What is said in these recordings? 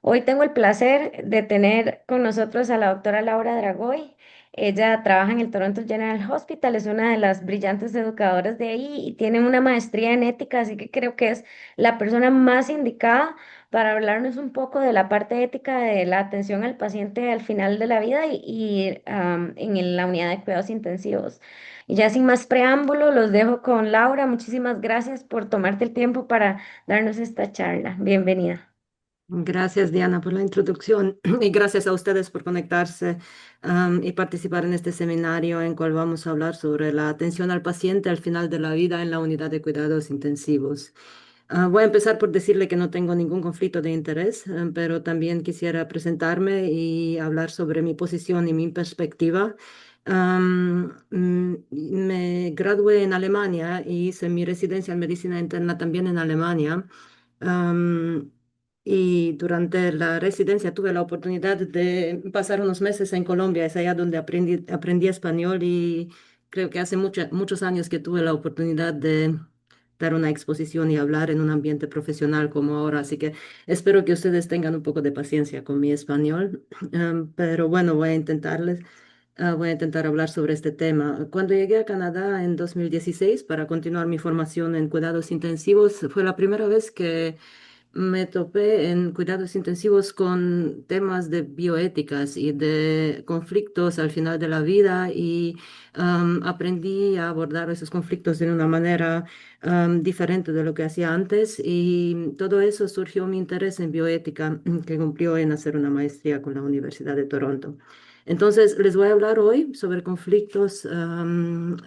Hoy tengo el placer de tener con nosotros a la doctora Laura Dragoy. Ella trabaja en el Toronto General Hospital, es una de las brillantes educadoras de ahí y tiene una maestría en ética, así que creo que es la persona más indicada para hablarnos un poco de la parte ética de la atención al paciente al final de la vida y la unidad de cuidados intensivos. Y ya sin más preámbulo, los dejo con Laura. Muchísimas gracias por tomarte el tiempo para darnos esta charla. Bienvenida. Gracias, Diana, por la introducción y gracias a ustedes por conectarse y participar en este seminario en cual vamos a hablar sobre la atención al paciente al final de la vida en la unidad de cuidados intensivos. Voy a empezar por decirle que no tengo ningún conflicto de interés, pero también quisiera presentarme y hablar sobre mi posición y mi perspectiva. Me gradué en Alemania y hice mi residencia en medicina interna también en Alemania. Am, y durante la residencia tuve la oportunidad de pasar unos meses en Colombia, es allá donde aprendí español y creo que hace muchos años que tuve la oportunidad de dar una exposición y hablar en un ambiente profesional como ahora, así que espero que ustedes tengan un poco de paciencia con mi español, pero bueno, voy a intentar hablar sobre este tema. Cuando llegué a Canadá en 2016 para continuar mi formación en cuidados intensivos, fue la primera vez que me topé en cuidados intensivos con temas de bioéticas y de conflictos al final de la vida y aprendí a abordar esos conflictos de una manera diferente de lo que hacía antes y todo eso surgió mi interés en bioética que cumplió en hacer una maestría con la Universidad de Toronto. Entonces, les voy a hablar hoy sobre conflictos,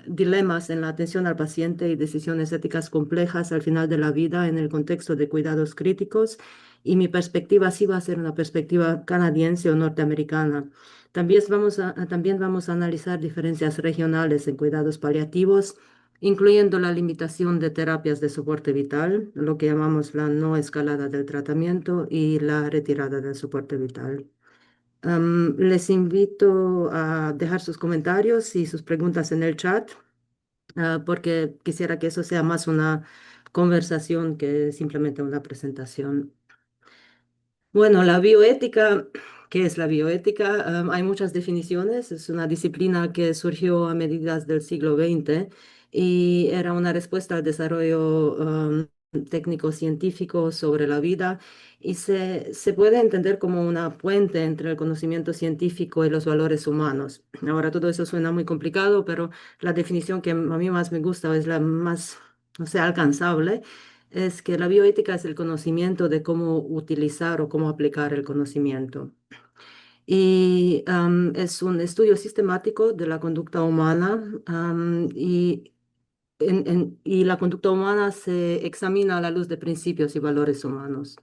dilemas en la atención al paciente y decisiones éticas complejas al final de la vida en el contexto de cuidados críticos. Y mi perspectiva sí va a ser una perspectiva canadiense o norteamericana. También vamos a analizar diferencias regionales en cuidados paliativos, incluyendo la limitación de terapias de soporte vital, lo que llamamos la no escalada del tratamiento y la retirada del soporte vital. Les invito a dejar sus comentarios y sus preguntas en el chat, porque quisiera que eso sea más una conversación que simplemente una presentación. Bueno, la bioética, ¿qué es la bioética? Hay muchas definiciones. Es una disciplina que surgió a mediados del siglo XX y era una respuesta al desarrollo técnico-científico sobre la vida y se puede entender como una puente entre el conocimiento científico y los valores humanos. Ahora, todo eso suena muy complicado, pero la definición que a mí más me gusta es la más, o sea, alcanzable es que la bioética es el conocimiento de cómo utilizar o cómo aplicar el conocimiento. Y es un estudio sistemático de la conducta humana y la conducta humana se examina a la luz de principios y valores humanos.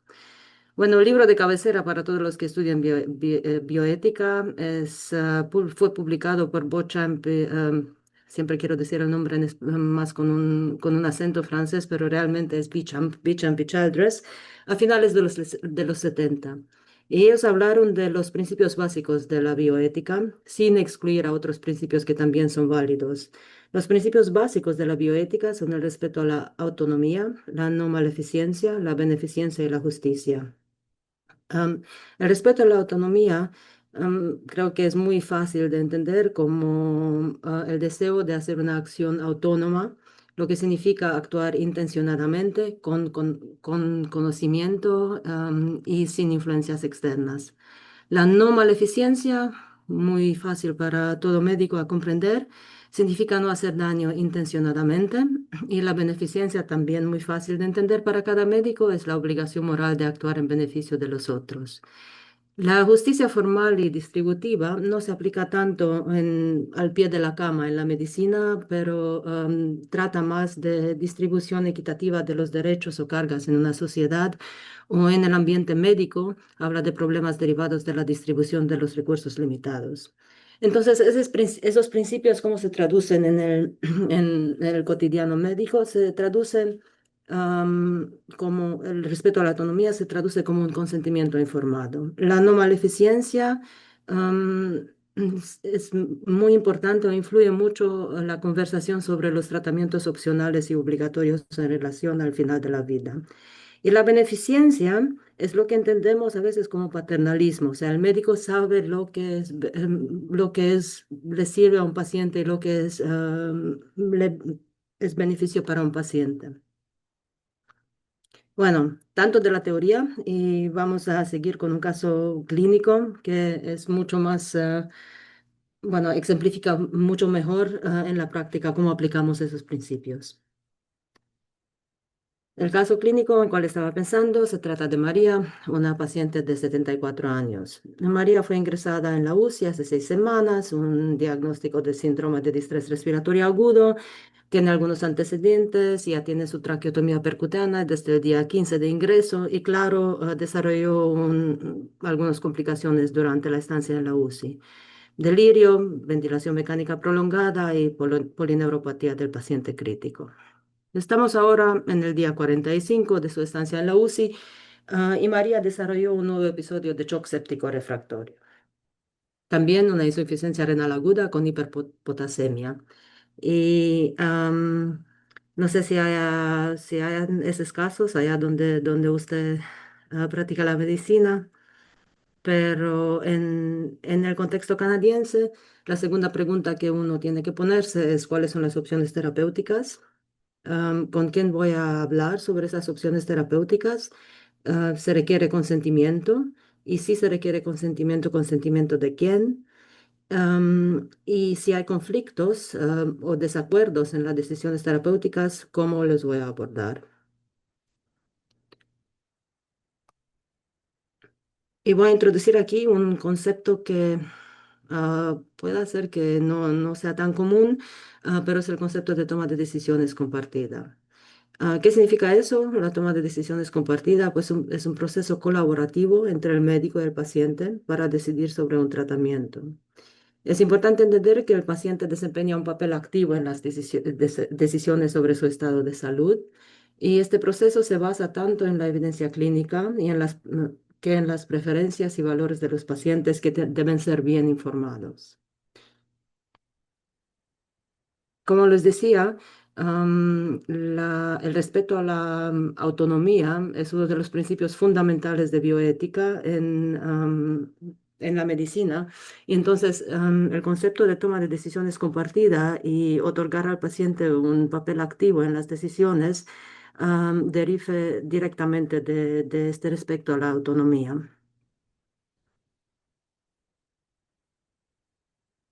Bueno, el libro de cabecera para todos los que estudian bioética fue publicado por Beauchamp, siempre quiero decir el nombre más con un acento francés, pero realmente es Beauchamp y Childress, a finales de los 70. Y ellos hablaron de los principios básicos de la bioética, sin excluir a otros principios que también son válidos. Los principios básicos de la bioética son el respeto a la autonomía, la no maleficencia, la beneficencia y la justicia. Am, el respeto a la autonomía, creo que es muy fácil de entender como el deseo de hacer una acción autónoma, lo que significa actuar intencionadamente, con conocimiento, y sin influencias externas. La no maleficencia, muy fácil para todo médico a comprender, significa no hacer daño intencionadamente. Y la beneficencia también muy fácil de entender para cada médico es la obligación moral de actuar en beneficio de los otros. La justicia formal y distributiva no se aplica tanto al pie de la cama en la medicina, pero trata más de distribución equitativa de los derechos o cargas en una sociedad o en el ambiente médico, habla de problemas derivados de la distribución de los recursos limitados. Entonces, esos principios, ¿cómo se traducen en el cotidiano médico? Se traducen como el respeto a la autonomía se traduce como un consentimiento informado. La no maleficencia es muy importante o influye mucho en la conversación sobre los tratamientos opcionales y obligatorios en relación al final de la vida. Y la beneficencia es lo que entendemos a veces como paternalismo, o sea, el médico sabe lo que es, le sirve a un paciente y lo que es, es beneficio para un paciente. Bueno, tanto de la teoría y vamos a seguir con un caso clínico que es mucho más, bueno, ejemplifica mucho mejor, en la práctica cómo aplicamos esos principios. El caso clínico en el cual estaba pensando se trata de María, una paciente de 74 años. María fue ingresada en la UCI hace 6 semanas, un diagnóstico de síndrome de distrés respiratorio agudo, tiene algunos antecedentes, ya tiene su traqueotomía percutánea desde el día 15 de ingreso y claro, desarrolló algunas complicaciones durante la estancia en la UCI. Delirio, ventilación mecánica prolongada y polineuropatía del paciente crítico. Estamos ahora en el día 45 de su estancia en la UCI, y María desarrolló un nuevo episodio de shock séptico refractorio. También una insuficiencia renal aguda con hiperpotasemia. Y no sé si hay esos casos allá donde usted practica la medicina, pero en el contexto canadiense, la segunda pregunta que uno tiene que ponerse es cuáles son las opciones terapéuticas, con quién voy a hablar sobre esas opciones terapéuticas. Se requiere consentimiento y si se requiere consentimiento, consentimiento de quién. Y si hay conflictos, o desacuerdos en las decisiones terapéuticas, ¿cómo los voy a abordar? Y voy a introducir aquí un concepto que puede ser que no sea tan común, pero es el concepto de toma de decisiones compartida. ¿Qué significa eso? La toma de decisiones compartida, pues es un proceso colaborativo entre el médico y el paciente para decidir sobre un tratamiento. Es importante entender que el paciente desempeña un papel activo en las decisiones sobre su estado de salud y este proceso se basa tanto en la evidencia clínica y que en las preferencias y valores de los pacientes que deben ser bien informados. Como les decía, el respeto a la autonomía es uno de los principios fundamentales de bioética en la medicina. Y entonces, el concepto de toma de decisiones compartida y otorgar al paciente un papel activo en las decisiones derive directamente de este respeto a la autonomía.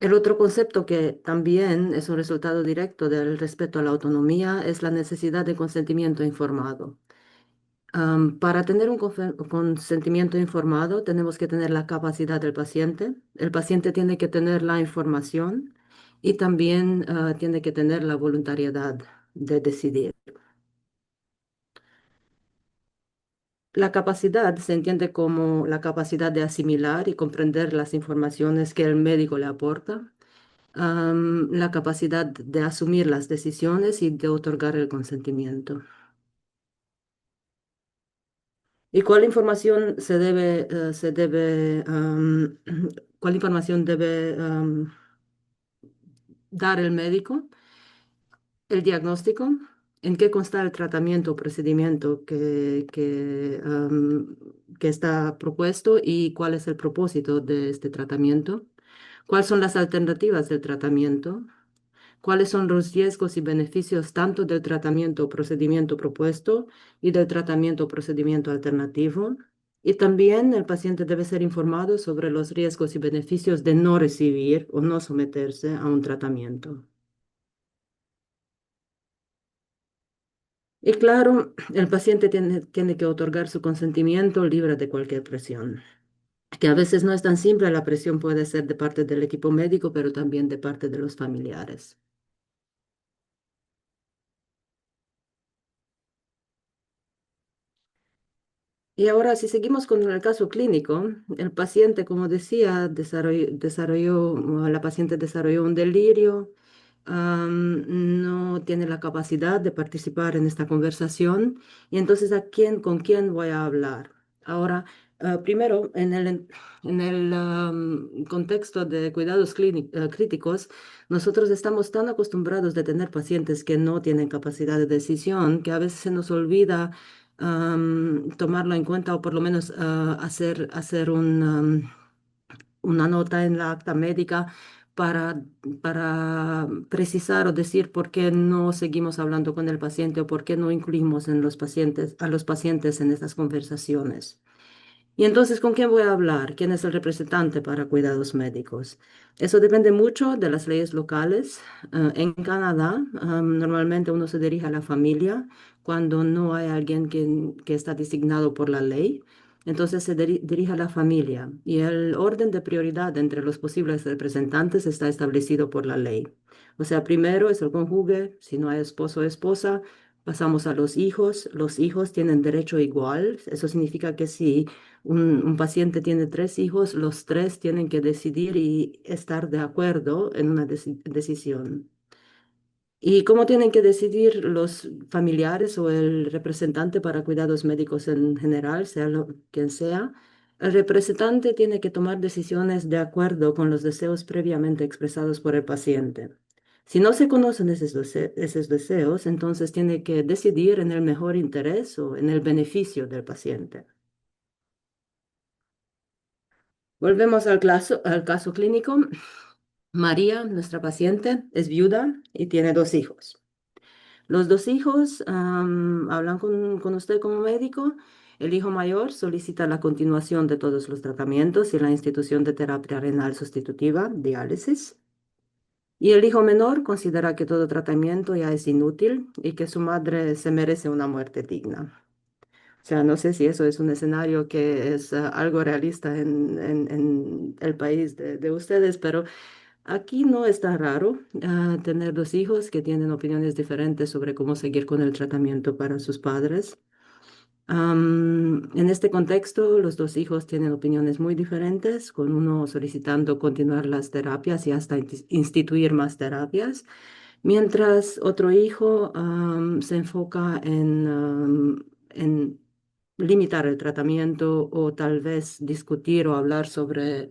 El otro concepto que también es un resultado directo del respeto a la autonomía es la necesidad de consentimiento informado. Para tener un consentimiento informado, tenemos que tener la capacidad del paciente. El paciente tiene que tener la información y también tiene que tener la voluntariedad de decidir. La capacidad se entiende como la capacidad de asimilar y comprender las informaciones que el médico le aporta, la capacidad de asumir las decisiones y de otorgar el consentimiento. ¿Y cuál información cuál información debe dar el médico? El diagnóstico, en qué consta el tratamiento o procedimiento que está propuesto y cuál es el propósito de este tratamiento, cuáles son las alternativas del tratamiento, cuáles son los riesgos y beneficios tanto del tratamiento o procedimiento propuesto y del tratamiento o procedimiento alternativo. Y también el paciente debe ser informado sobre los riesgos y beneficios de no recibir o no someterse a un tratamiento. Y claro, el paciente tiene que otorgar su consentimiento libre de cualquier presión, que a veces no es tan simple, la presión puede ser de parte del equipo médico, pero también de parte de los familiares. Y ahora, si seguimos con el caso clínico, el paciente, como decía, la paciente desarrolló un delirio, no tiene la capacidad de participar en esta conversación, y entonces, con quién voy a hablar? Ahora, primero, en el contexto de cuidados críticos, nosotros estamos tan acostumbrados de tener pacientes que no tienen capacidad de decisión que a veces se nos olvida tomarlo en cuenta o por lo menos hacer una nota en la acta médica para, para precisar o decir por qué no seguimos hablando con el paciente o por qué no incluimos a los pacientes en estas conversaciones. Y entonces, ¿con quién voy a hablar? ¿Quién es el representante para cuidados médicos? Eso depende mucho de las leyes locales. En Canadá, normalmente uno se dirige a la familia cuando no hay alguien que está designado por la ley. Entonces se dirige a la familia y el orden de prioridad entre los posibles representantes está establecido por la ley. O sea, primero es el cónyuge, si no hay esposo o esposa, pasamos a los hijos. Los hijos tienen derecho igual. Eso significa que si un paciente tiene tres hijos, los tres tienen que decidir y estar de acuerdo en una decisión. ¿Y cómo tienen que decidir los familiares o el representante para cuidados médicos en general, quien sea? El representante tiene que tomar decisiones de acuerdo con los deseos previamente expresados por el paciente. Si no se conocen esos deseos, entonces tiene que decidir en el mejor interés o en el beneficio del paciente. Volvemos al caso clínico. María, nuestra paciente, es viuda y tiene dos hijos. Los dos hijos hablan con usted como médico. El hijo mayor solicita la continuación de todos los tratamientos y la institución de terapia renal sustitutiva, diálisis. Y el hijo menor considera que todo tratamiento ya es inútil y que su madre se merece una muerte digna. O sea, no sé si eso es un escenario que es algo realista en el país de ustedes, pero aquí no está raro tener dos hijos que tienen opiniones diferentes sobre cómo seguir con el tratamiento para sus padres. En este contexto, los dos hijos tienen opiniones muy diferentes, con uno solicitando continuar las terapias y hasta instituir más terapias, mientras otro hijo se enfoca en limitar el tratamiento o tal vez discutir o hablar sobre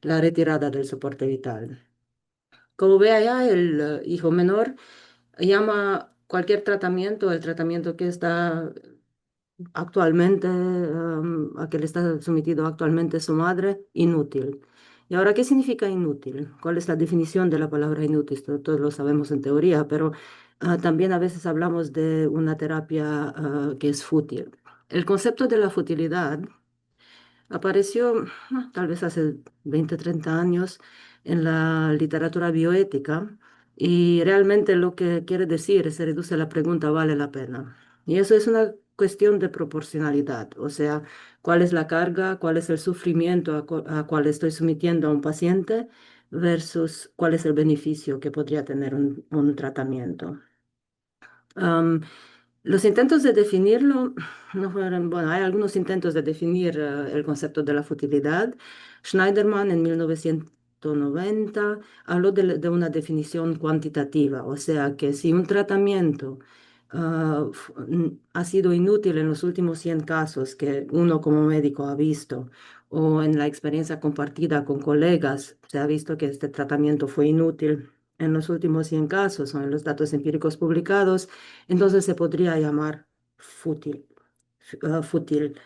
la retirada del soporte vital. Como ve allá, el hijo menor llama cualquier tratamiento, el tratamiento que está actualmente, a que le está sometido actualmente su madre, inútil. Y ahora, ¿qué significa inútil? ¿Cuál es la definición de la palabra inútil? Esto todos lo sabemos en teoría, pero también a veces hablamos de una terapia que es fútil. El concepto de la futilidad apareció tal vez hace 20, 30 años en la literatura bioética y realmente lo que quiere decir se reduce a la pregunta ¿vale la pena? Y eso es una cuestión de proporcionalidad, o sea, cuál es la carga, cuál es el sufrimiento a cual estoy sometiendo a un paciente versus cuál es el beneficio que podría tener un tratamiento. Am, los intentos de definirlo no fueron, bueno, hay algunos intentos de definir el concepto de la futilidad. Schneiderman en 1990 habló de una definición cuantitativa, o sea que si un tratamiento ha sido inútil en los últimos 100 casos que uno como médico ha visto, o en la experiencia compartida con colegas, se ha visto que este tratamiento fue inútil en los últimos 100 casos o en los datos empíricos publicados, entonces se podría llamar fútil. Fútil.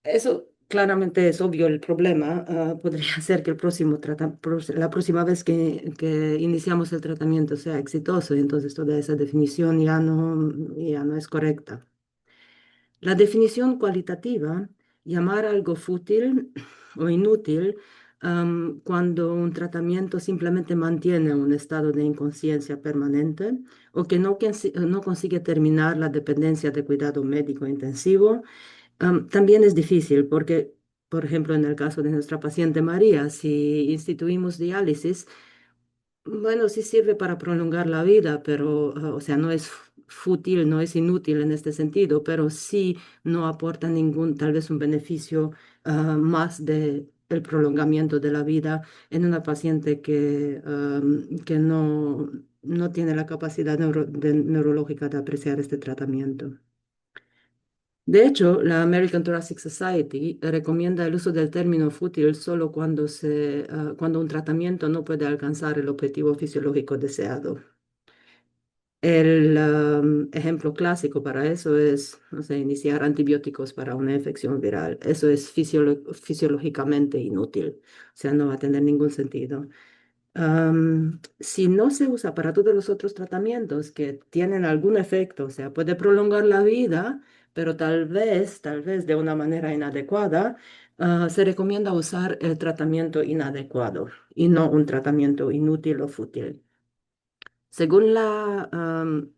Eso claramente es obvio el problema. Podría ser que la próxima vez que iniciamos el tratamiento sea exitoso y entonces toda esa definición ya no es correcta. La definición cualitativa, llamar algo fútil o inútil cuando un tratamiento simplemente mantiene un estado de inconsciencia permanente o que no consigue terminar la dependencia de cuidado médico intensivo, también es difícil porque, por ejemplo, en el caso de nuestra paciente María, si instituimos diálisis, bueno, sí sirve para prolongar la vida, pero, o sea, no es fútil, no es inútil en este sentido, pero sí no aporta ningún, tal vez un beneficio más de el prolongamiento de la vida en una paciente que no tiene la capacidad neurológica de apreciar este tratamiento. De hecho, la American Thoracic Society recomienda el uso del término fútil solo cuando un tratamiento no puede alcanzar el objetivo fisiológico deseado. El ejemplo clásico para eso es, no sé, iniciar antibióticos para una infección viral. Eso es fisiológicamente inútil, o sea, no va a tener ningún sentido. Si no se usa para todos los otros tratamientos que tienen algún efecto, o sea, puede prolongar la vida, pero tal vez de una manera inadecuada, se recomienda usar el tratamiento inadecuado y no un tratamiento inútil o fútil. Según la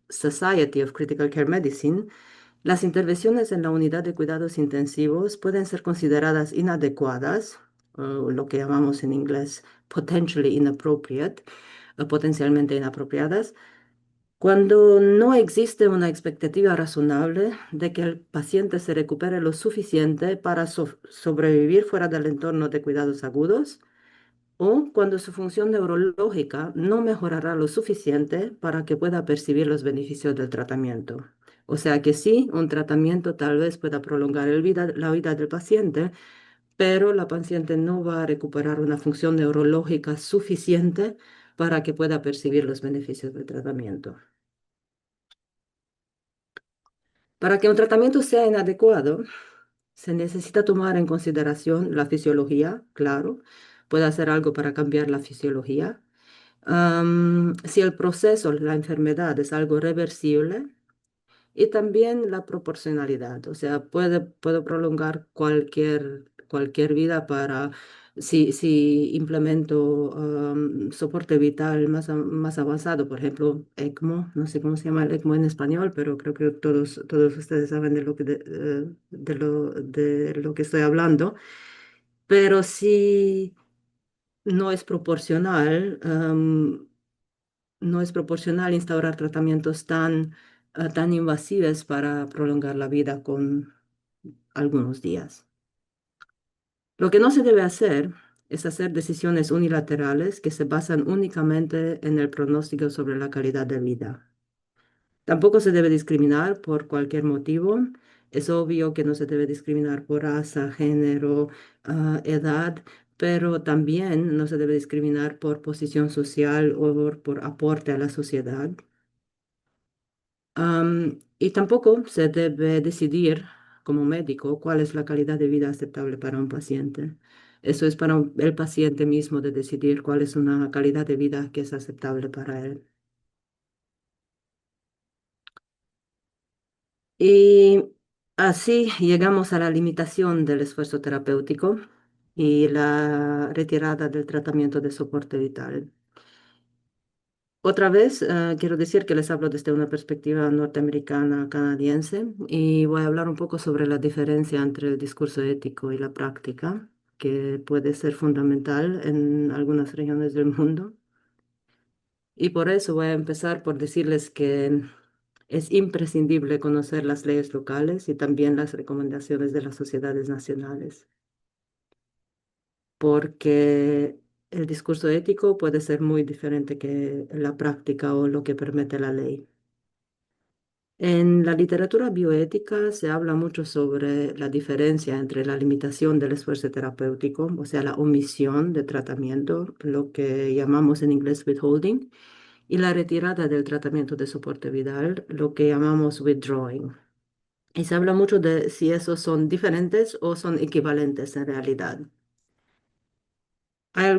Society of Critical Care Medicine, las intervenciones en la unidad de cuidados intensivos pueden ser consideradas inadecuadas, o lo que llamamos en inglés potentially inappropriate, o potencialmente inapropiadas, cuando no existe una expectativa razonable de que el paciente se recupere lo suficiente para sobrevivir fuera del entorno de cuidados agudos o cuando su función neurológica no mejorará lo suficiente para que pueda percibir los beneficios del tratamiento. O sea que sí, un tratamiento tal vez pueda prolongar la vida del paciente, pero la paciente no va a recuperar una función neurológica suficiente para que pueda percibir los beneficios del tratamiento. Para que un tratamiento sea inadecuado, se necesita tomar en consideración la fisiología, claro, puede hacer algo para cambiar la fisiología. Si el proceso, la enfermedad es algo reversible y también la proporcionalidad, o sea, puedo prolongar cualquier vida si implemento soporte vital más avanzado, por ejemplo, ECMO, no sé cómo se llama el ECMO en español, pero creo que todos ustedes saben de lo que estoy hablando, pero si no es proporcional. No es proporcional instaurar tratamientos tan invasivos para prolongar la vida con algunos días. Lo que no se debe hacer es hacer decisiones unilaterales que se basan únicamente en el pronóstico sobre la calidad de vida. Tampoco se debe discriminar por cualquier motivo. Es obvio que no se debe discriminar por raza, género, edad, pero también no se debe discriminar por posición social o por aporte a la sociedad. Y tampoco se debe decidir como médico cuál es la calidad de vida aceptable para un paciente. Eso es para el paciente mismo de decidir cuál es una calidad de vida que es aceptable para él. Y así llegamos a la limitación del esfuerzo terapéutico y la retirada del tratamiento de soporte vital. Otra vez, quiero decir que les hablo desde una perspectiva norteamericana canadiense y voy a hablar un poco sobre la diferencia entre el discurso ético y la práctica, que puede ser fundamental en algunas regiones del mundo. Y por eso voy a empezar por decirles que es imprescindible conocer las leyes locales y también las recomendaciones de las sociedades nacionales, porque el discurso ético puede ser muy diferente que la práctica o lo que permite la ley. En la literatura bioética se habla mucho sobre la diferencia entre la limitación del esfuerzo terapéutico, o sea, la omisión de tratamiento, lo que llamamos en inglés withholding, y la retirada del tratamiento de soporte vital, lo que llamamos withdrawing. Y se habla mucho de si esos son diferentes o son equivalentes en realidad. Hay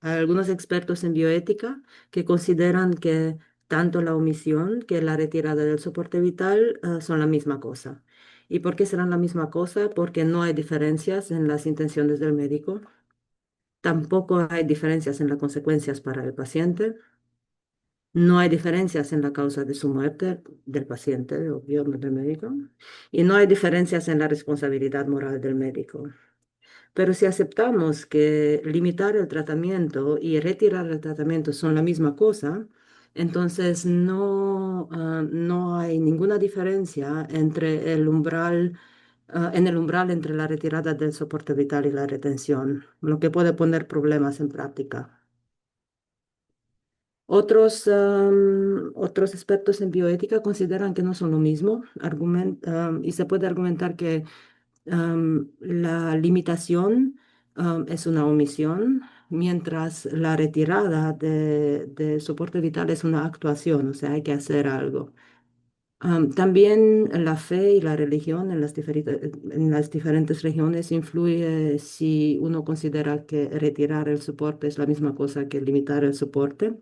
hay algunos expertos en bioética que consideran que tanto la omisión que la retirada del soporte vital son la misma cosa. ¿Y por qué serán la misma cosa? Porque no hay diferencias en las intenciones del médico, tampoco hay diferencias en las consecuencias para el paciente, no hay diferencias en la causa de su muerte del paciente, obvio, no del médico, y no hay diferencias en la responsabilidad moral del médico. Pero si aceptamos que limitar el tratamiento y retirar el tratamiento son la misma cosa, entonces no hay ninguna diferencia en el umbral entre la retirada del soporte vital y la retención, lo que puede poner problemas en práctica. Otros expertos en bioética consideran que no son lo mismo, y se puede argumentar que la limitación es una omisión mientras la retirada de soporte vital es una actuación, o sea, hay que hacer algo. También la fe y la religión en las diferentes regiones influye si uno considera que retirar el soporte es la misma cosa que limitar el soporte.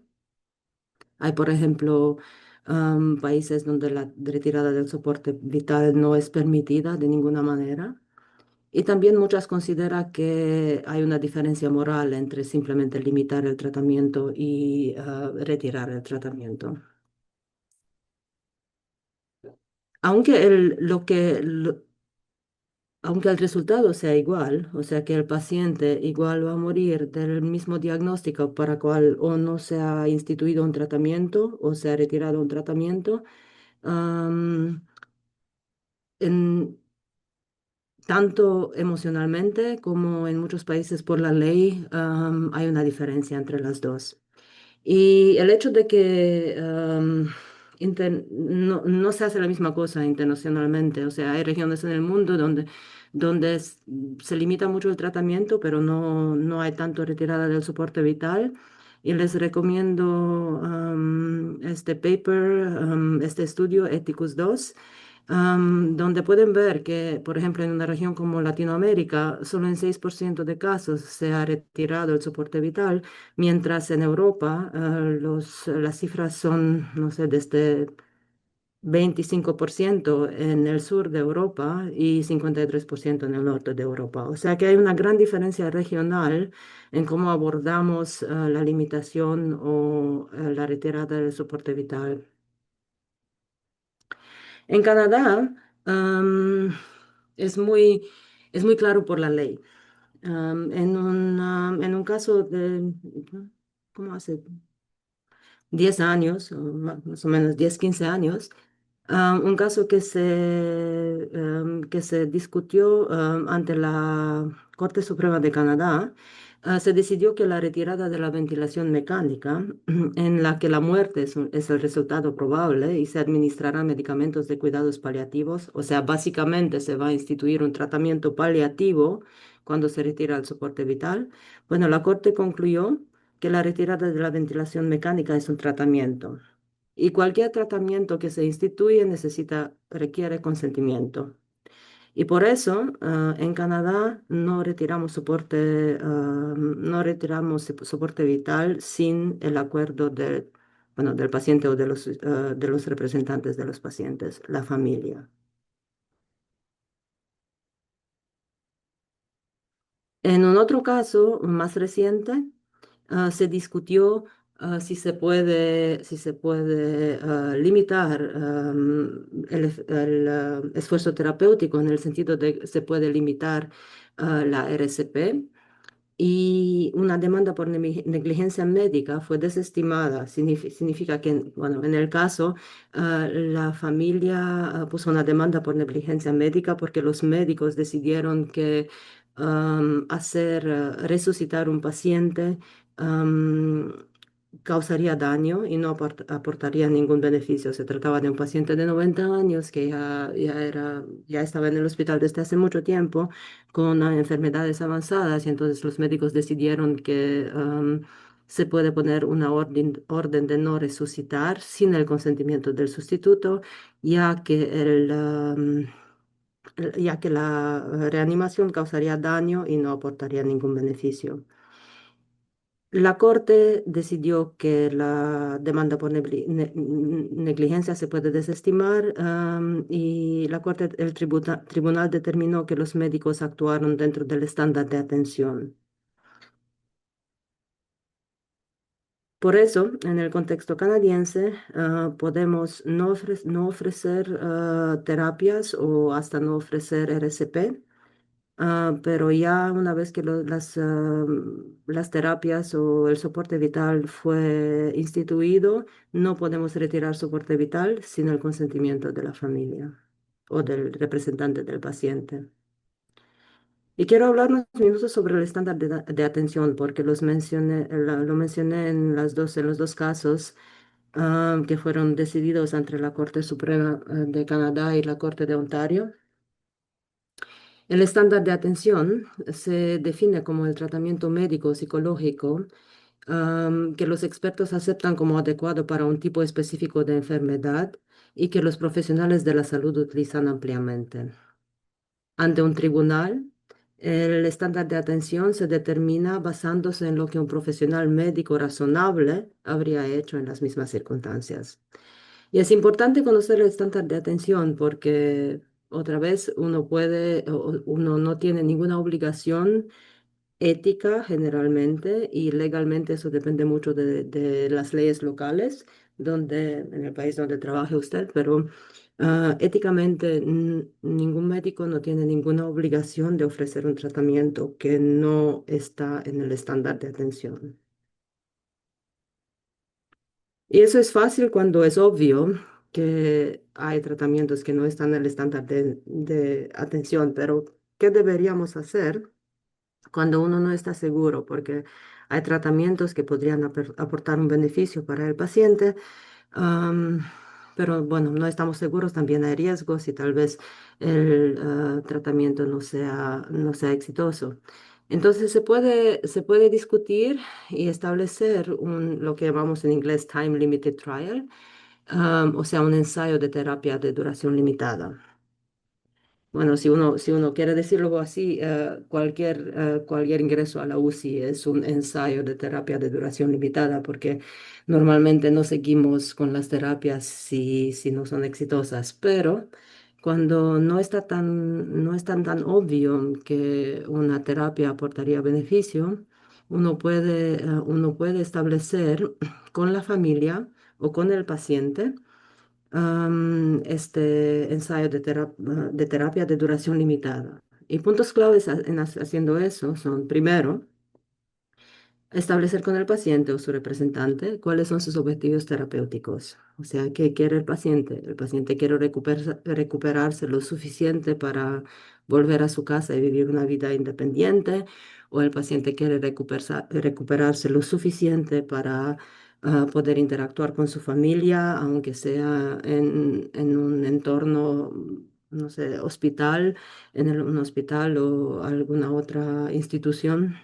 Hay, por ejemplo, países donde la retirada del soporte vital no es permitida de ninguna manera. Y también muchas consideran que hay una diferencia moral entre simplemente limitar el tratamiento y retirar el tratamiento. Aunque aunque el resultado sea igual, o sea que el paciente igual va a morir del mismo diagnóstico para cual o no se ha instituido un tratamiento o se ha retirado un tratamiento, am, en, tanto emocionalmente como en muchos países por la ley, hay una diferencia entre las dos. Y el hecho de que no se hace la misma cosa internacionalmente, o sea, hay regiones en el mundo donde se limita mucho el tratamiento, pero no hay tanto retirada del soporte vital. Y les recomiendo este paper, este estudio Ethicus 2, donde pueden ver que, por ejemplo, en una región como Latinoamérica, solo en 6% de casos se ha retirado el soporte vital. Mientras en Europa las cifras son, no sé, desde 25% en el sur de Europa y 53% en el norte de Europa. O sea que hay una gran diferencia regional en cómo abordamos la limitación o la retirada del soporte vital. En Canadá, am, es muy, es muy claro por la ley. En un caso de, ¿cómo hace? 10 años, o más o menos 10 15 años, un caso que se discutió ante la Corte Suprema de Canadá. Se decidió que la retirada de la ventilación mecánica, en la que la muerte es el resultado probable y se administrarán medicamentos de cuidados paliativos, o sea, básicamente se va a instituir un tratamiento paliativo cuando se retira el soporte vital. Bueno, la Corte concluyó que la retirada de la ventilación mecánica es un tratamiento y cualquier tratamiento que se instituye requiere consentimiento. Y por eso, en Canadá no retiramos soporte vital sin el acuerdo bueno, del paciente o de los representantes de los pacientes, la familia. En un otro caso más reciente, se discutió si se puede limitar el esfuerzo terapéutico en el sentido de que se puede limitar la RCP y una demanda por negligencia médica fue desestimada. Significa que, bueno, en el caso, la familia puso una demanda por negligencia médica porque los médicos decidieron que resucitar un paciente am, causaría daño y no aportaría ningún beneficio. Se trataba de un paciente de 90 años que ya estaba en el hospital desde hace mucho tiempo con enfermedades avanzadas y entonces los médicos decidieron que se puede poner una orden de no resucitar sin el consentimiento del sustituto, ya que ya que la reanimación causaría daño y no aportaría ningún beneficio. La Corte decidió que la demanda por negligencia se puede desestimar, y el tribunal determinó que los médicos actuaron dentro del estándar de atención. Por eso, en el contexto canadiense, podemos no ofrecer terapias o hasta no ofrecer RCP. Pero ya una vez que las terapias o el soporte vital fue instituido, no podemos retirar soporte vital sin el consentimiento de la familia o del representante del paciente. Y quiero hablar unos minutos sobre el estándar de atención, porque lo mencioné en los dos casos que fueron decididos entre la Corte Suprema de Canadá y la Corte de Ontario. El estándar de atención se define como el tratamiento médico psicológico que los expertos aceptan como adecuado para un tipo específico de enfermedad y que los profesionales de la salud utilizan ampliamente. Ante un tribunal, el estándar de atención se determina basándose en lo que un profesional médico razonable habría hecho en las mismas circunstancias. Y es importante conocer el estándar de atención porque otra vez uno puede, uno no tiene ninguna obligación ética generalmente y legalmente eso depende mucho de las leyes locales donde, en el país donde trabaje usted, pero éticamente ningún médico no tiene ninguna obligación de ofrecer un tratamiento que no está en el estándar de atención. Y eso es fácil cuando es obvio que hay tratamientos que no están en el estándar de atención, pero ¿qué deberíamos hacer cuando uno no está seguro? Porque hay tratamientos que podrían aportar un beneficio para el paciente, am, pero bueno, no estamos seguros, también hay riesgos y tal vez el tratamiento no sea exitoso. Entonces se puede discutir y establecer lo que llamamos en inglés time limited trial, o sea, un ensayo de terapia de duración limitada. Bueno, si uno quiere decirlo así, cualquier ingreso a la UCI es un ensayo de terapia de duración limitada, porque normalmente no seguimos con las terapias si no son exitosas, pero cuando no es tan obvio que una terapia aportaría beneficio, uno puede establecer con la familia o con el paciente este ensayo de terapia de duración limitada. Y puntos claves haciendo eso son, primero, establecer con el paciente o su representante cuáles son sus objetivos terapéuticos. O sea, ¿qué quiere el paciente? El paciente quiere recuperarse lo suficiente para volver a su casa y vivir una vida independiente, o el paciente quiere recuperarse lo suficiente para poder interactuar con su familia, aunque sea en un entorno, no sé, hospital, un hospital o alguna otra institución.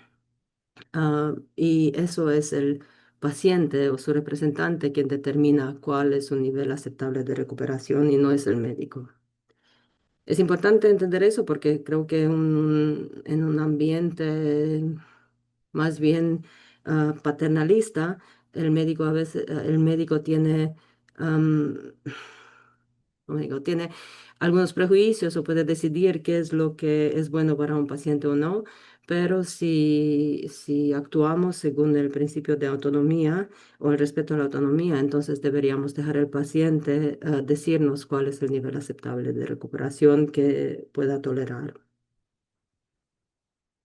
Y eso es el paciente o su representante quien determina cuál es su nivel aceptable de recuperación y no es el médico. Es importante entender eso porque creo que en un ambiente más bien paternalista, el médico tiene, como digo, tiene algunos prejuicios o puede decidir qué es lo que es bueno para un paciente o no, pero si actuamos según el principio de autonomía o el respeto a la autonomía, entonces deberíamos dejar al paciente decirnos cuál es el nivel aceptable de recuperación que pueda tolerar.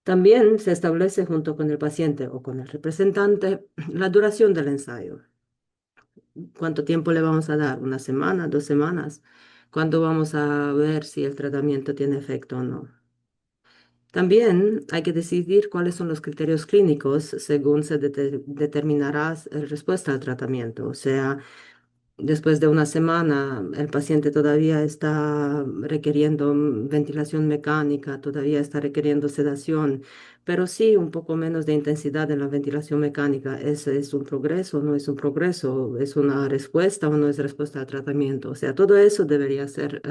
También se establece junto con el paciente o con el representante la duración del ensayo. ¿Cuánto tiempo le vamos a dar? ¿Una semana? ¿2 semanas? ¿Cuándo vamos a ver si el tratamiento tiene efecto o no? También hay que decidir cuáles son los criterios clínicos según se determinará la respuesta al tratamiento. O sea, después de una semana, el paciente todavía está requiriendo ventilación mecánica, todavía está requiriendo sedación, pero sí un poco menos de intensidad en la ventilación mecánica. ¿Ese es un progreso? ¿No es un progreso? ¿Es una respuesta o no es respuesta al tratamiento? O sea, todo eso debería ser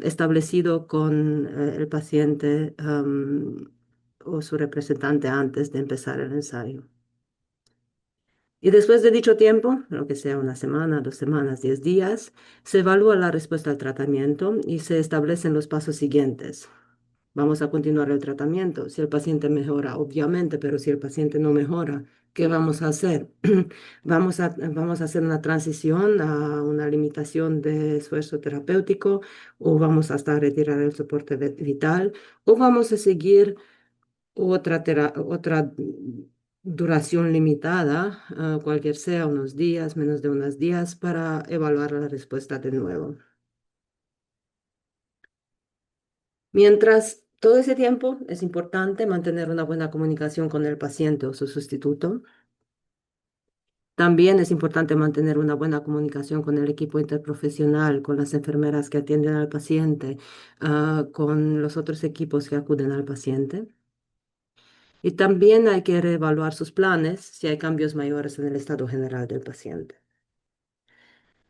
establecido con el paciente o su representante antes de empezar el ensayo. Y después de dicho tiempo, lo que sea una semana, 2 semanas, 10 días, se evalúa la respuesta al tratamiento y se establecen los pasos siguientes. Vamos a continuar el tratamiento. Si el paciente mejora, obviamente, pero si el paciente no mejora, ¿qué vamos a hacer? Vamos a hacer una transición a una limitación de esfuerzo terapéutico, o vamos hasta retirar el soporte vital, o vamos a seguir otra duración limitada, cualquier sea, unos días, menos de unos días, para evaluar la respuesta de nuevo. Mientras todo ese tiempo es importante mantener una buena comunicación con el paciente o su sustituto. También es importante mantener una buena comunicación con el equipo interprofesional, con las enfermeras que atienden al paciente, con los otros equipos que acuden al paciente. Y también hay que reevaluar sus planes si hay cambios mayores en el estado general del paciente.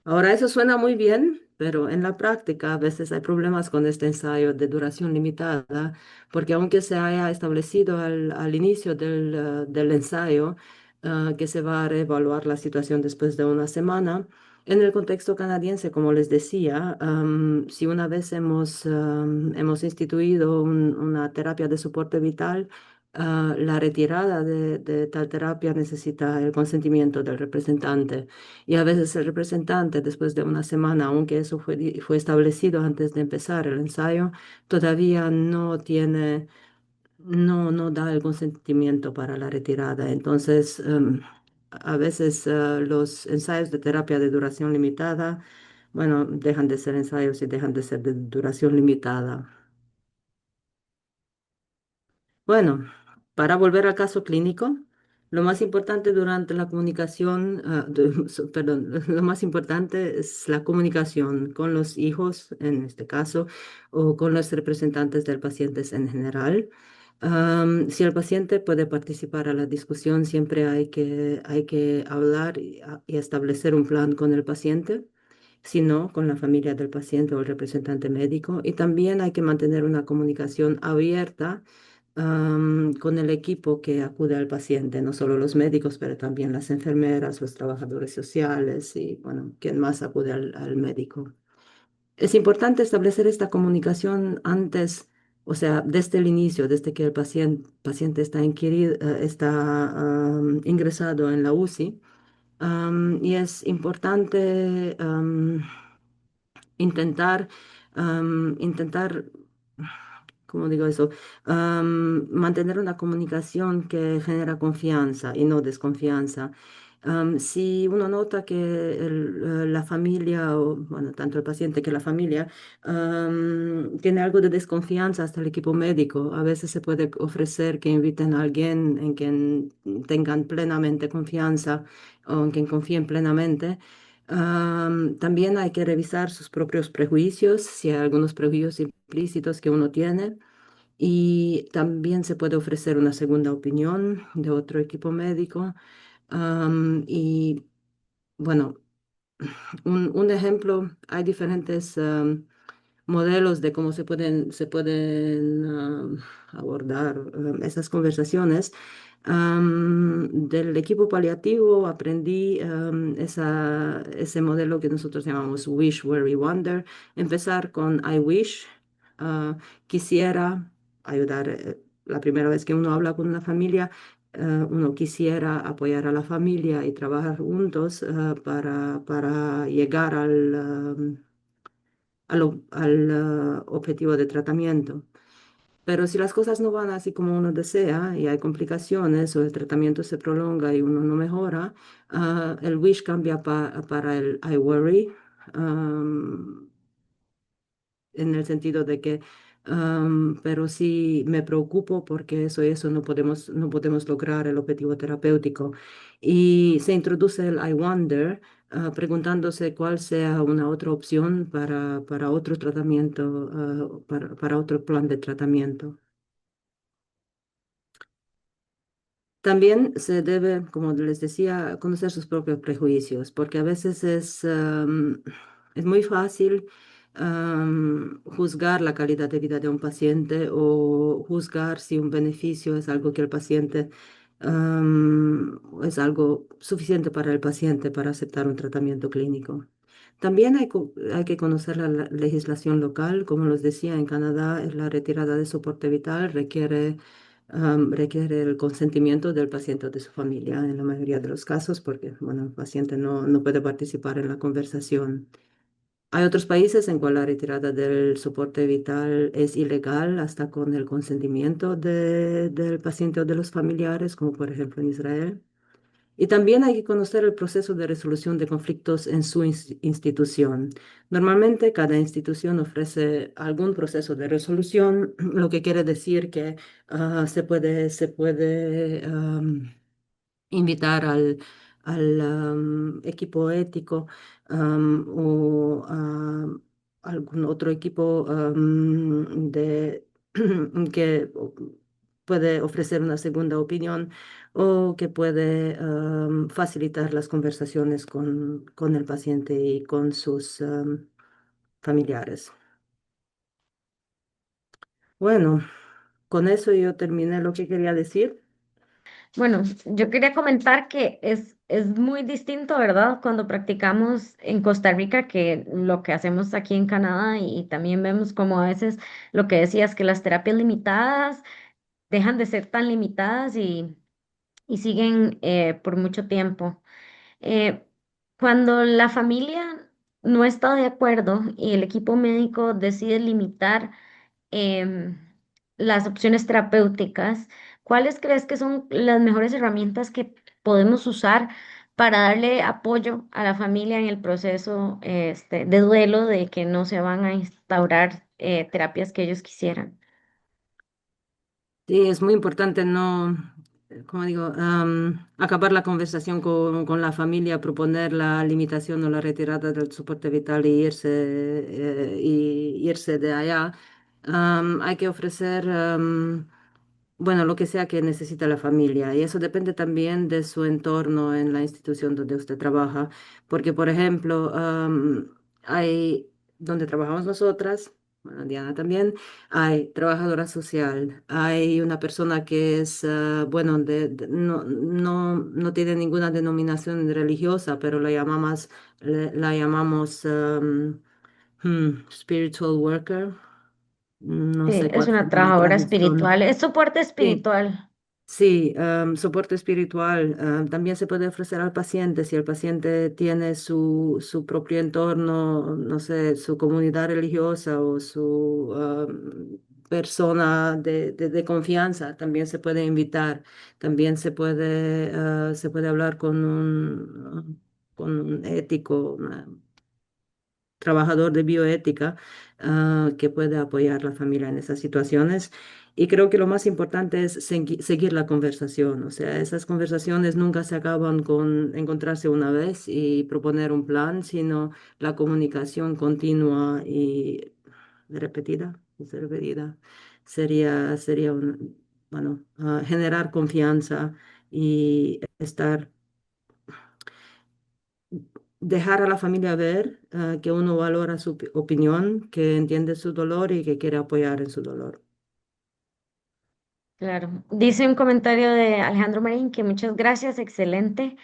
Ahora, eso suena muy bien, pero en la práctica a veces hay problemas con este ensayo de duración limitada, porque aunque se haya establecido al inicio del ensayo que se va a reevaluar la situación después de una semana, en el contexto canadiense, como les decía, si una vez hemos instituido una terapia de soporte vital, la retirada de tal terapia necesita el consentimiento del representante. Y a veces el representante, después de una semana, aunque eso fue establecido antes de empezar el ensayo, todavía no da el consentimiento para la retirada. Entonces, a veces los ensayos de terapia de duración limitada, bueno, dejan de ser ensayos y dejan de ser de duración limitada. Bueno, para volver al caso clínico, lo más importante durante la comunicación, perdón, lo más importante es la comunicación con los hijos, en este caso, o con los representantes del paciente en general. Si el paciente puede participar a la discusión, siempre hay que hablar y establecer un plan con el paciente, si no, con la familia del paciente o el representante médico. Y también hay que mantener una comunicación abierta con el equipo que acude al paciente, no solo los médicos, pero también las enfermeras, los trabajadores sociales y, bueno, quien más acude al médico. Es importante establecer esta comunicación antes, o sea, desde el inicio, desde que el paciente está, ingresado en la UCI. Y es importante intentar, intentar, ¿cómo digo eso? Mantener una comunicación que genera confianza y no desconfianza. Si uno nota que la familia, o bueno, tanto el paciente que la familia, tiene algo de desconfianza hasta el equipo médico, a veces se puede ofrecer que inviten a alguien en quien tengan plenamente confianza o en quien confíen plenamente. También hay que revisar sus propios prejuicios, si hay algunos prejuicios implícitos que uno tiene. Y también se puede ofrecer una segunda opinión de otro equipo médico. Y bueno, un ejemplo, hay diferentes modelos de cómo se pueden abordar esas conversaciones. Del equipo paliativo aprendí ese modelo que nosotros llamamos Wish, Worry, Wonder. Empezar con I wish, ah, quisiera ayudar. La primera vez que uno habla con una familia, uno quisiera apoyar a la familia y trabajar juntos para llegar al objetivo de tratamiento. Pero si las cosas no van así como uno desea y hay complicaciones o el tratamiento se prolonga y uno no mejora, el wish cambia para el I worry. um, en el sentido de que, pero sí me preocupo porque eso y eso no podemos lograr el objetivo terapéutico. Y se introduce el I wonder, preguntándose cuál sea una otra opción para otro tratamiento, para otro plan de tratamiento. También se debe, como les decía, conocer sus propios prejuicios, porque a veces es muy fácil juzgar la calidad de vida de un paciente o juzgar si un beneficio es algo que el paciente es algo suficiente para el paciente para aceptar un tratamiento clínico. También hay que conocer la legislación local. Como les decía, en Canadá la retirada de soporte vital requiere el consentimiento del paciente o de su familia en la mayoría de los casos, porque bueno, el paciente no puede participar en la conversación. Hay otros países en cual la retirada del soporte vital es ilegal hasta con el consentimiento del paciente o de los familiares, como por ejemplo en Israel. Y también hay que conocer el proceso de resolución de conflictos en su institución. Normalmente cada institución ofrece algún proceso de resolución, lo que quiere decir que se puede invitar al equipo ético o a algún otro equipo que puede ofrecer una segunda opinión o que puede facilitar las conversaciones con el paciente y con sus familiares. Bueno, con eso yo terminé lo que quería decir. Bueno, yo quería comentar que es muy distinto, ¿verdad? Cuando practicamos en Costa Rica que lo que hacemos aquí en Canadá y también vemos como a veces lo que decías, que las terapias limitadas dejan de ser tan limitadas y siguen por mucho tiempo. Eh, Cuando la familia no está de acuerdo y el equipo médico decide limitar em, las opciones terapéuticas, ¿cuáles crees que son las mejores herramientas que podemos usar para darle apoyo a la familia en el proceso de duelo de que no se van a instaurar terapias que ellos quisieran? Sí, es muy importante no, como digo, acabar la conversación con la familia, proponer la limitación o la retirada del soporte vital y irse de allá. Hay que ofrecer, bueno, lo que sea que necesita la familia. Y eso depende también de su entorno en la institución donde usted trabaja. Porque, por ejemplo, hay donde trabajamos nosotras, bueno, Diana también. Hay trabajadora social, hay una persona que es, bueno, no tiene ninguna denominación religiosa, pero la llamamos spiritual worker. No Sí, sé es cuál una sería la trabajadora traducción. espiritual, es soporte Sí. espiritual. Sí, soporte espiritual también se puede ofrecer al paciente si el paciente tiene su propio entorno, no sé, su comunidad religiosa o su persona de confianza, también se puede invitar, también se puede hablar con un ético, trabajador de bioética que puede apoyar a la familia en esas situaciones. Y creo que lo más importante es seguir la conversación. O sea, esas conversaciones nunca se acaban con encontrarse una vez y proponer un plan, sino la comunicación continua y repetida sería bueno, generar confianza y dejar a la familia ver que uno valora su opinión, que entiende su dolor y que quiere apoyar en su dolor. Claro. Dice un comentario de Alejandro Marín que muchas gracias, excelente,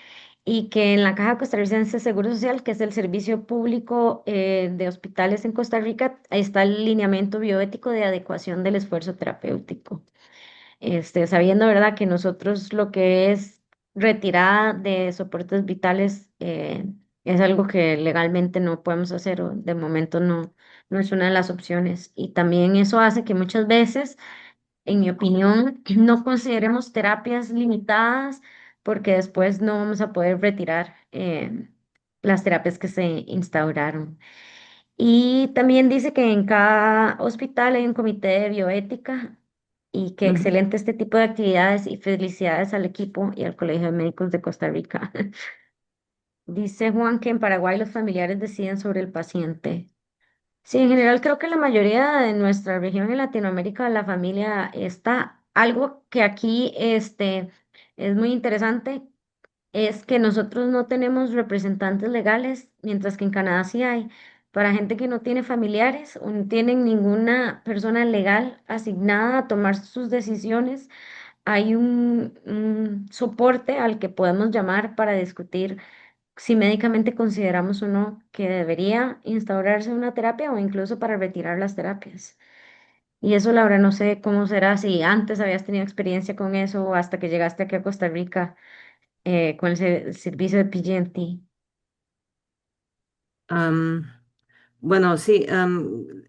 y que en la Caja Costarricense de Seguro Social, que es el servicio público de hospitales en Costa Rica, ahí está el lineamiento bioético de adecuación del esfuerzo terapéutico. Sabiendo, ¿verdad?, que nosotros lo que es retirada de soportes vitales es algo que legalmente no podemos hacer o de momento no es una de las opciones. Y también eso hace que muchas veces en mi opinión, no consideremos terapias limitadas porque después no vamos a poder retirar las terapias que se instauraron. Y también dice que en cada hospital hay un comité de bioética y que Ujú. excelente este tipo de actividades y felicidades al equipo y al Colegio de Médicos de Costa Rica. Dice Juan que en Paraguay los familiares deciden sobre el paciente. Sí, en general creo que la mayoría de nuestra región en Latinoamérica, la familia está. Algo que aquí es muy interesante es que nosotros no tenemos representantes legales, mientras que en Canadá sí hay. Para gente que no tiene familiares o no tienen ninguna persona legal asignada a tomar sus decisiones, hay un soporte al que podemos llamar para discutir si médicamente consideramos o no que debería instaurarse una terapia o incluso para retirar las terapias. Y eso, Laura, no sé cómo será, si antes habías tenido experiencia con eso o hasta que llegaste aquí a Costa Rica con el servicio de PGT. Am, bueno, sí,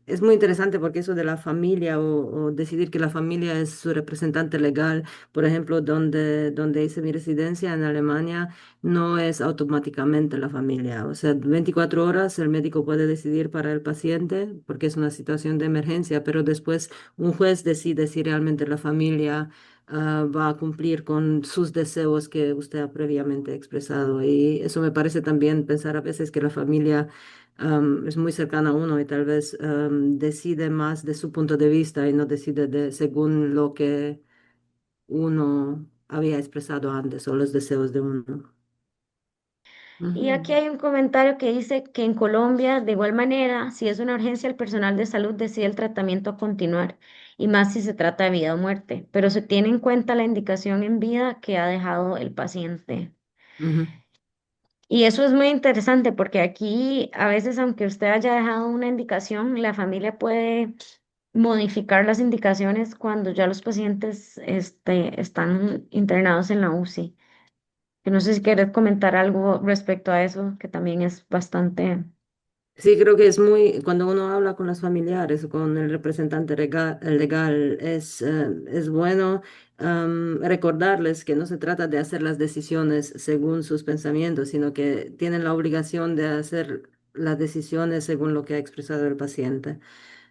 es muy interesante porque eso de la familia o decidir que la familia es su representante legal, por ejemplo, donde hice mi residencia en Alemania, no es automáticamente la familia. O sea, 24 horas el médico puede decidir para el paciente porque es una situación de emergencia, pero después un juez decide si realmente la familia va a cumplir con sus deseos que usted ha previamente expresado. Y eso me parece también pensar a veces que la familia es muy cercana a uno y tal vez decide más de su punto de vista y no decide según lo que uno había expresado antes o los deseos de uno. Y aquí Ujú, hay un comentario que dice que en Colombia, de igual manera, si es una urgencia, el personal de salud decide el tratamiento a continuar, y más si se trata de vida o muerte, pero se tiene en cuenta la indicación en vida que ha dejado el paciente. ujú. Y eso es muy interesante porque aquí a veces, aunque usted haya dejado una indicación, la familia puede modificar las indicaciones cuando ya los pacientes están internados en la UCI. Que no sé si quieres comentar algo respecto a eso, que también es bastante... Sí, creo que es muy, cuando uno habla con los familiares o con el representante legal, es bueno recordarles que no se trata de hacer las decisiones según sus pensamientos, sino que tienen la obligación de hacer las decisiones según lo que ha expresado el paciente.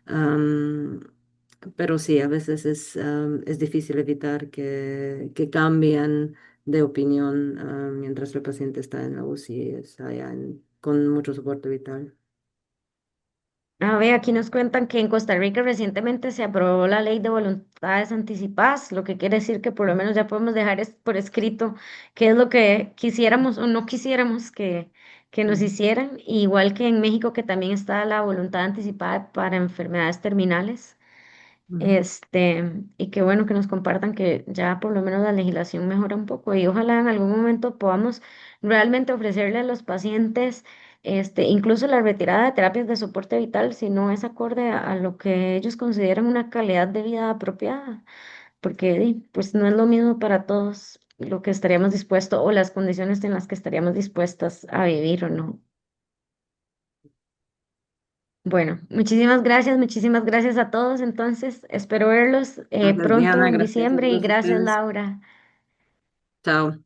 Am, pero sí, a veces es difícil evitar que cambien de opinión mientras el paciente está en la UCI, con mucho soporte vital. A ver, aquí nos cuentan que en Costa Rica recientemente se aprobó la ley de voluntades anticipadas, lo que quiere decir que por lo menos ya podemos dejar por escrito qué es lo que quisiéramos o no quisiéramos que nos Ujú, hicieran, igual que en México que también está la voluntad anticipada para enfermedades terminales. ujú. Y qué bueno que nos compartan que ya por lo menos la legislación mejora un poco y ojalá en algún momento podamos realmente ofrecerle a los pacientes, incluso la retirada de terapias de soporte vital si no es acorde a lo que ellos consideran una calidad de vida apropiada, porque pues no es lo mismo para todos lo que estaríamos dispuestos o las condiciones en las que estaríamos dispuestas a vivir o no. Bueno, muchísimas gracias a todos. Entonces, espero verlos Gracias, pronto Diana. en Gracias a diciembre y todos gracias, ustedes. Laura. Chao.